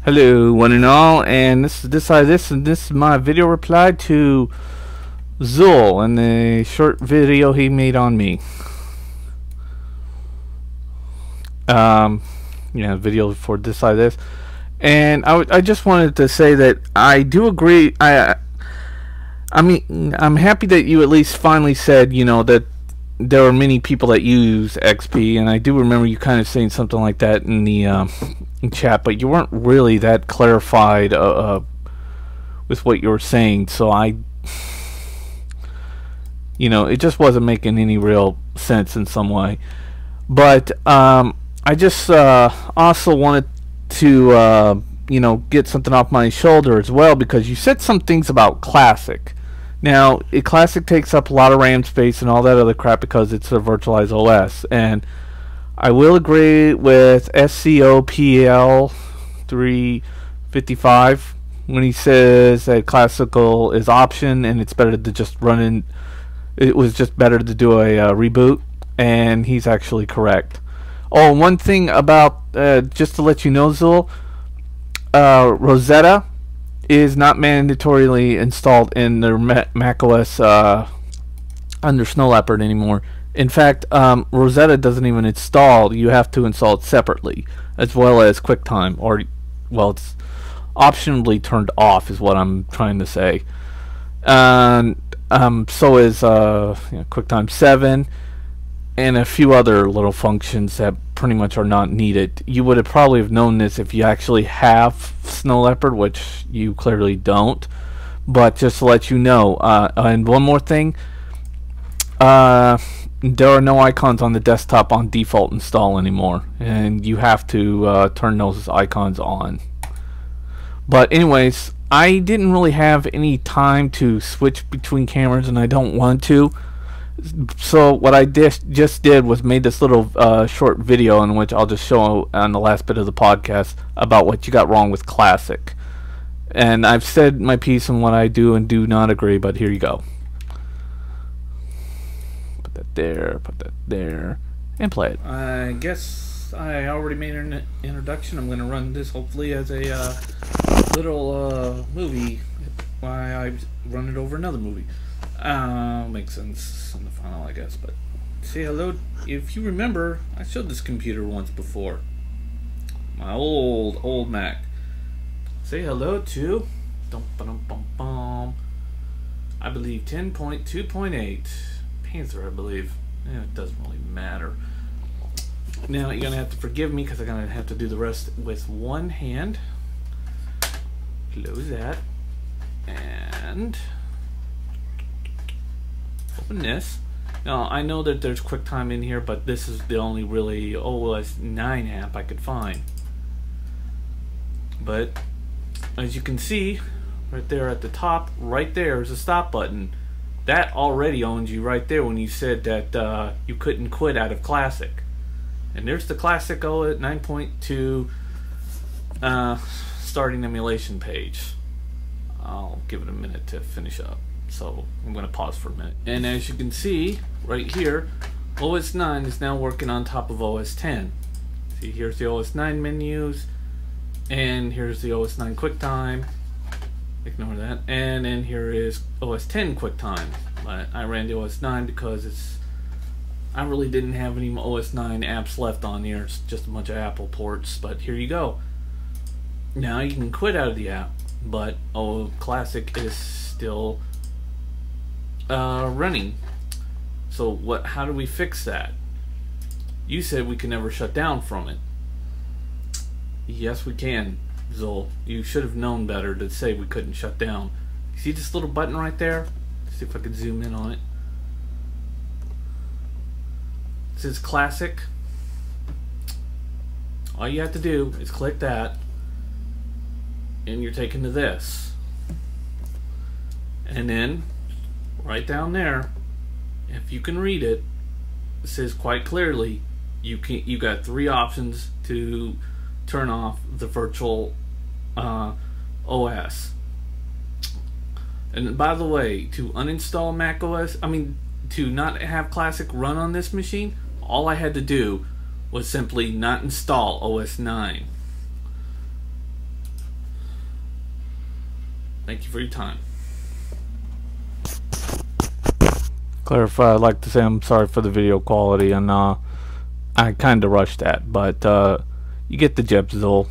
Hello, one and all, and this is my video reply to Zul and the short video he made on me. Video for this, and I just wanted to say that I do agree. I mean, I'm happy that you at least finally said, that there are many people that use XP, and I do remember you kind of saying something like that in the in chat, but you weren't really that clarified with what you were saying, so it just wasn't making any real sense in some way. But I just also wanted to get something off my shoulder as well, because you said some things about Classic. Now, Classic takes up a lot of RAM space and all that other crap because it's a virtualized OS, and I will agree with SCOPL 355 when he says that Classical is option and it's better to just run in. It was just better to do a reboot, and he's actually correct. Oh, one thing about just to let you know, Zul, Rosetta is not mandatorily installed in their macOS under Snow Leopard anymore. In fact, Rosetta doesn't even install. You have to install it separately, as well as QuickTime, or, well, it's optionally turned off is what I'm trying to say. And so is QuickTime 7 and a few other little functions that pretty much are not needed. You would have probably have known this if you actually have Snow Leopard, which you clearly don't. But just to let you know, and one more thing, there are no icons on the desktop on default install anymore, and you have to turn those icons on. But anyways, I didn't really have any time to switch between cameras, and I don't want to. So what I just did was made this little short video in which I'll just show on the last bit of the podcast about what you got wrong with Classic. And I've said my piece on what I do and do not agree, but here you go. Put that there, and play it. I guess I already made an introduction. I'm going to run this hopefully as a little movie while I run it over another movie. Makes sense in the final, I guess. But say hello. If you remember, I showed this computer once before. My old Mac. Say hello to I believe 10.2.8 Panther, I believe. It doesn't really matter. Now you're gonna have to forgive me because I'm gonna have to do the rest with one hand. Close that and open this. Now I know that there's QuickTime in here, but this is the only really OS 9 app I could find. But as you can see, right there at the top, right there is a stop button. That already owns you right there when you said that you couldn't quit out of Classic. And there's the Classic OS 9.2 starting emulation page. I'll give it a minute to finish up. So I'm going to pause for a minute. And as you can see right here, OS 9 is now working on top of OS 10. See, here's the OS 9 menus, and here's the OS 9 QuickTime. Ignore that. And then here is OS 10 QuickTime. But I ran the OS 9 because I really didn't have any OS 9 apps left on here. It's just a bunch of Apple ports. But here you go. Now you can quit out of the app, but Classic is still running. So how do we fix that? You said we can never shut down from it. Yes, we can, Zul. You should have known better to say we couldn't shut down. See this little button right there? See if I can zoom in on it. It says Classic. All you have to do is click that, and you're taken to this. And then right down there, if you can read it, it says quite clearly you got 3 options to turn off the virtual OS. And by the way, to uninstall macOS, to not have Classic run on this machine, all I had to do was simply not install OS 9. Thank you for your time. Clarify, I'd like to say I'm sorry for the video quality, and I kind of rushed that, but you get the gist, Zol.